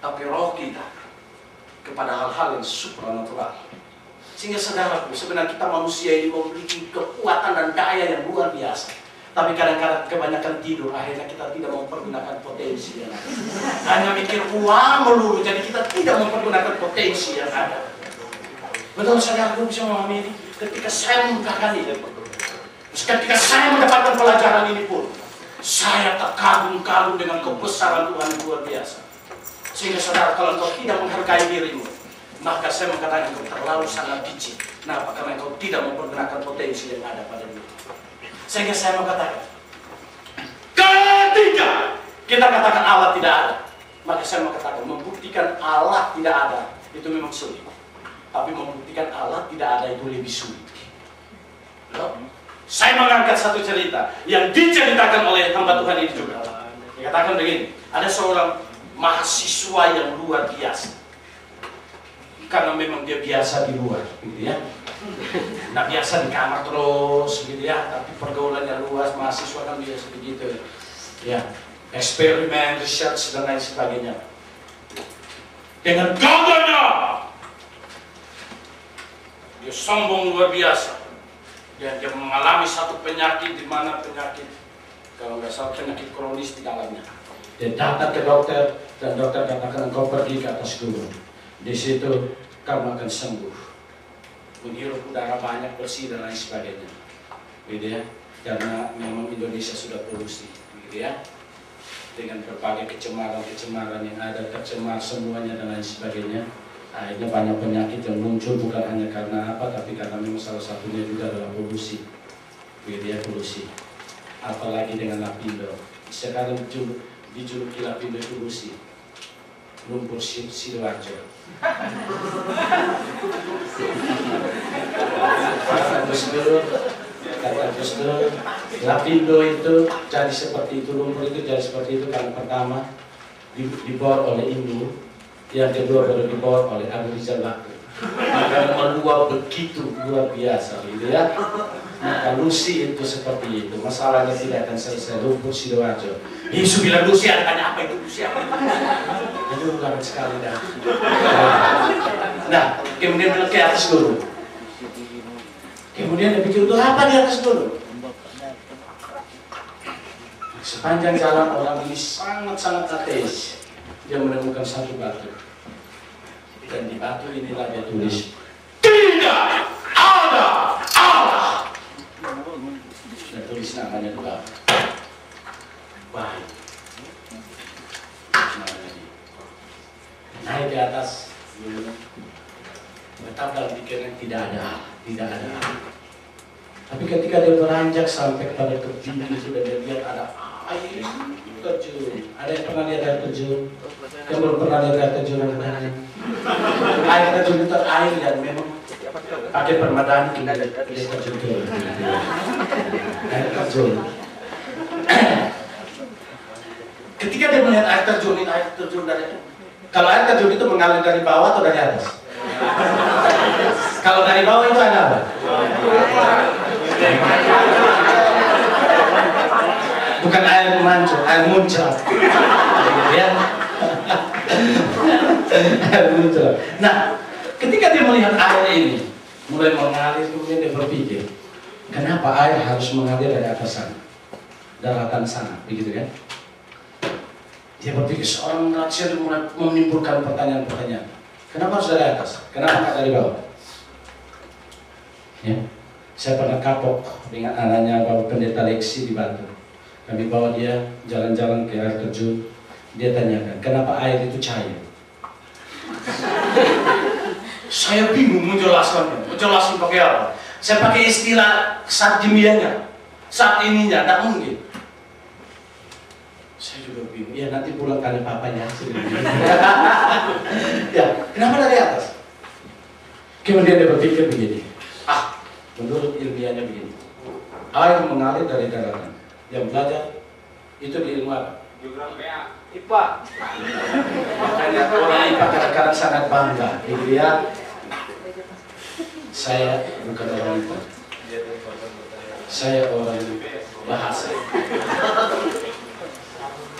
tapi roh kita kepada hal-hal yang supranatural. Sehingga saudaraku, sebenarnya kita manusia ini memiliki kekuatan dan daya yang luar biasa. Tapi kadang-kadang kebanyakan tidur, akhirnya kita tidak mempergunakan potensi yang ada. Hanya mikir uang melulu, jadi kita tidak mempergunakan potensi yang ada. Betul saudaraku bisa memahami ini? Ketika saya mengungkapkan ini, ketika saya mendapatkan pelajaran ini pun, saya terkagum-kagum dengan kebesaran Tuhan yang luar biasa. Sehingga saudara, kalau engkau tidak menghargai dirimu, maka saya mengatakan engkau terlalu sangat licik. Kenapa? Karena engkau tidak mempergunakan potensi yang ada pada diri. Sehingga saya mengatakan, ketika kita katakan Allah tidak ada, maka saya mengatakan membuktikan Allah tidak ada itu memang sulit. Tapi membuktikan Allah tidak ada itu lebih sulit. Loh? Saya mengangkat satu cerita yang diceritakan oleh hamba Tuhan ini juga. Dikatakan begini, ada seorang mahasiswa yang luar biasa. Karena memang dia biasa di luar, gitu ya. Nah biasa di kamar terus, gitu ya. Tapi pergaulannya luas, mahasiswa kan biasa begitu, ya. Eksperimen, research dan lain sebagainya. Dengan gagahnya, dia sombong luar biasa. Dan dia mengalami satu penyakit, di mana penyakit, kalau nggak salah penyakit kronis di dalamnya. Dia datang ke dokter, dan dokter katakan engkau pergi ke atas gunung. Di situ kamu akan sembuh, menghirup udara banyak, bersih dan lain sebagainya, gitu ya. Karena memang Indonesia sudah polusi, gitu ya, dengan berbagai kecemaran yang ada, tercemar semuanya dan lain sebagainya. Akhirnya banyak penyakit yang muncul bukan hanya karena apa, tapi karena memang salah satunya juga adalah polusi, gitu ya, polusi. Apalagi dengan Lapindo, sekarang dijuluki Lapindo itu polusi. Lumpur Sidoarjo. Kata Gus Dur, Lapindo itu jadi seperti itu, lumpur itu jadi seperti itu karena pertama dibor oleh Indo, yang kedua baru dibor oleh Abu Rizal Bakri. Maka meluap begitu luar biasa, gitu ya. Maka Lucy itu seperti itu, masalahnya tidak akan selesai. Lumpur Sidoarjo. Yesus bilang Lucy, tanya apa itu Lucy apa? Itu bukan sekali dah. Nah, kemudian ke atas gunung. Kemudian dia pikir, untuk apa di atas gunung? Sepanjang jalan orang ini sangat-sangat ateis. Dia menemukan satu batu. Dan di batu inilah dia tulis, tidak ada Allah. Dan tulis namanya juga. Baik. Naik ke atas, tetap dalam pikiran tidak ada. Tapi ketika dia beranjak sampai pada tebing itu dan dia lihat ada air terjun. Ada yang pernah lihat air terjun? Yang belum pernah lihat air terjun? Air terjun itu air yang memang pakai permadani kita terjun ke air terjun. Ketika dia melihat air terjun dari, kalau air terjun itu mengalir dari bawah atau dari atas? Kalau dari bawah itu ada apa? Bukan air mancur, air muncul. Ya. Air muncul. Nah, ketika dia melihat air ini mulai mengalir, kemudian dia berpikir, kenapa air harus mengalir dari atas sana, daratan sana, begitu kan? Dia berpikir, seorang manusia mulai menimbulkan pertanyaan-pertanyaan. Kenapa harus dari atas? Kenapa nggak dari bawah? Ya. Saya pernah kapok dengan anaknya Bapak Pendeta Leksi di Bantul. Kami bawa dia jalan-jalan ke air terjun. Dia tanyakan, kenapa air itu cair? Saya bingung menjelaskannya. Menjelaskan pakai apa? Saya pakai istilah saat kimianya, saat ininya, tidak mungkin. Saya juga bingung. Ya nanti pulang kali papanya. Ya, kenapa dari atas? Kemudian dia berpikir begini. Menurut ilmiahnya begini. Air mengalir dari daratan. Yang belajar itu di ilmu apa? IPA. Makanya orang IPA kadang-kadang sangat bangga. Dia, saya bukan orang IPA. Saya orang bahasa.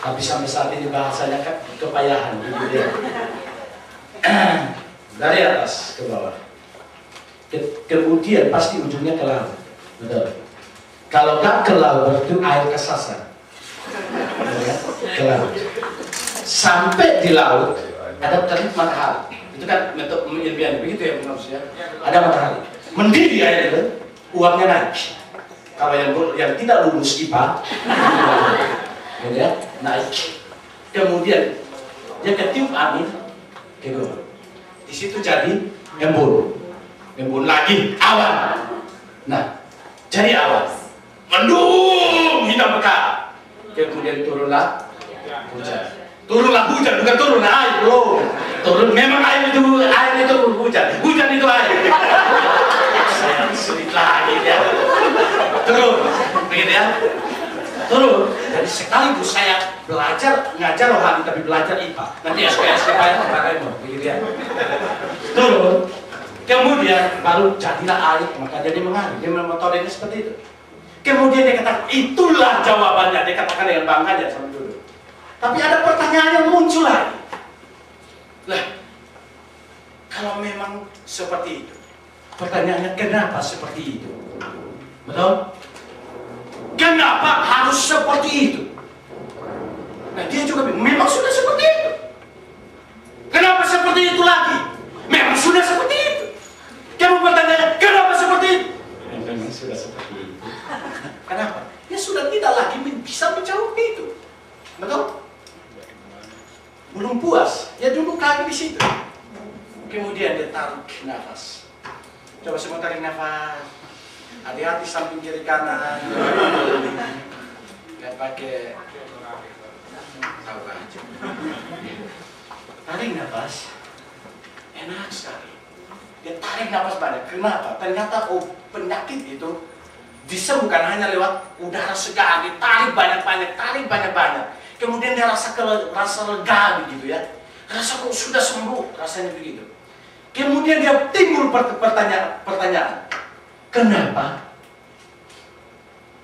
Tapi sampai saat ini bahasanya kan kepayahan, gitu ya. Dari atas ke bawah. Kemudian pasti ujungnya ke laut. Betul. Kalau nggak ke laut itu air kesasar. Ya, ke laut. Sampai di laut ada terik matahari. Itu kan metode ilmiah begitu ya manusia. Ada matahari. Mendidih air itu, uapnya naik. Kalau yang tidak lulus IPA, ya, naik. Kemudian dia ketiup angin, gitu. Di situ jadi embun. Embun lagi awan. Nah, jadi awan. Mendung hitam pekat. Kemudian turunlah hujan. Turunlah hujan, bukan turun air, bro. Turun memang air itu hujan. Hujan itu air. Saya sulit lagi ya. Turun, begitu ya. Turun. Jadi sekaligus saya belajar ngajar rohani tapi belajar IPA. Nanti SPS IPA yang pakai begitu ya. Turun. Kemudian baru jadilah air, maka jadi mengalir. Dia metodenya seperti itu. Kemudian dia katakan, itulah jawabannya. Dia katakan dengan bangganya sama dulu. Tapi ada pertanyaan yang muncul lagi. Lah, kalau memang seperti itu, pertanyaannya kenapa seperti itu? Betul? Kenapa harus seperti itu? Nah, dia juga bilang, memang sudah seperti itu. Kenapa seperti itu lagi? Memang sudah seperti itu. Kamu bertanya, kenapa seperti itu? Memang sudah seperti itu. Kenapa? Ya sudah tidak lagi bisa menjawab itu. Betul? Belum puas, ya duduk lagi di situ. Kemudian dia tarik nafas. Coba semua tarik nafas. Hati-hati samping kiri kanan. Nggak pakai tahu aja. Tarik nafas. Enak sekali. Dia tarik nafas banyak. Kenapa? Ternyata penyakit itu disembuhkan hanya lewat udara segar. Ditarik banyak-banyak, tarik banyak-banyak. Kemudian dia rasa lega begitu ya. Rasa kok sudah sembuh, rasanya begitu. Kemudian dia timbul pertanyaan. Kenapa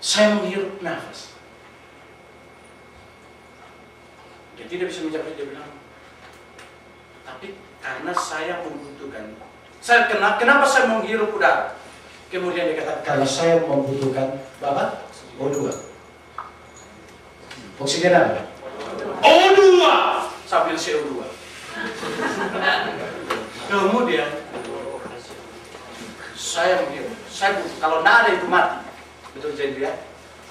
saya menghirup nafas? Dia tidak bisa menjawab, dia bilang, tapi karena saya membutuhkan. Kenapa saya menghirup udara? Kemudian dia katakan, karena saya membutuhkan Bapak O2. Oksigen apa? O2 sambil CO2. Kemudian saya menghirup. Saya butuh. Kalau tidak ada itu mati. Betul jadi ya?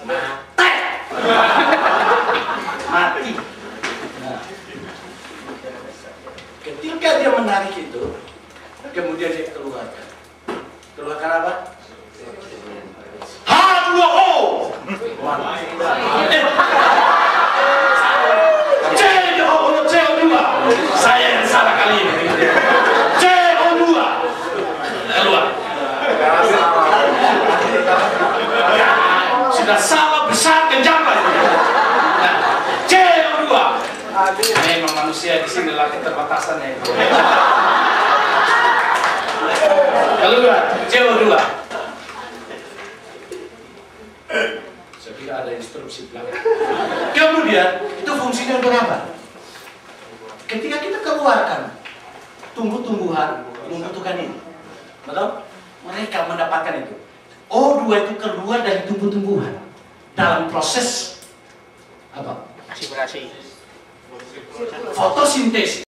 Mati. Mati. Nah. Ketika dia menarik itu, kemudian dia keluarkan. Keluarkan apa? H2O. CO2. Saya yang salah kali ini. CO2. Keluar. Sudah salah besar kejabat. Nah, CO2. Memang manusia di sini lah keterbatasannya itu. Keluar CO2. Saya kira ada instruksi belakang. Kemudian itu fungsinya untuk apa? Ketika kita keluarkan tumbuh-tumbuhan membutuhkan ini, betul? Mereka mendapatkan itu. O2 itu keluar dari tumbuh-tumbuhan dalam proses apa? Fotosintesis.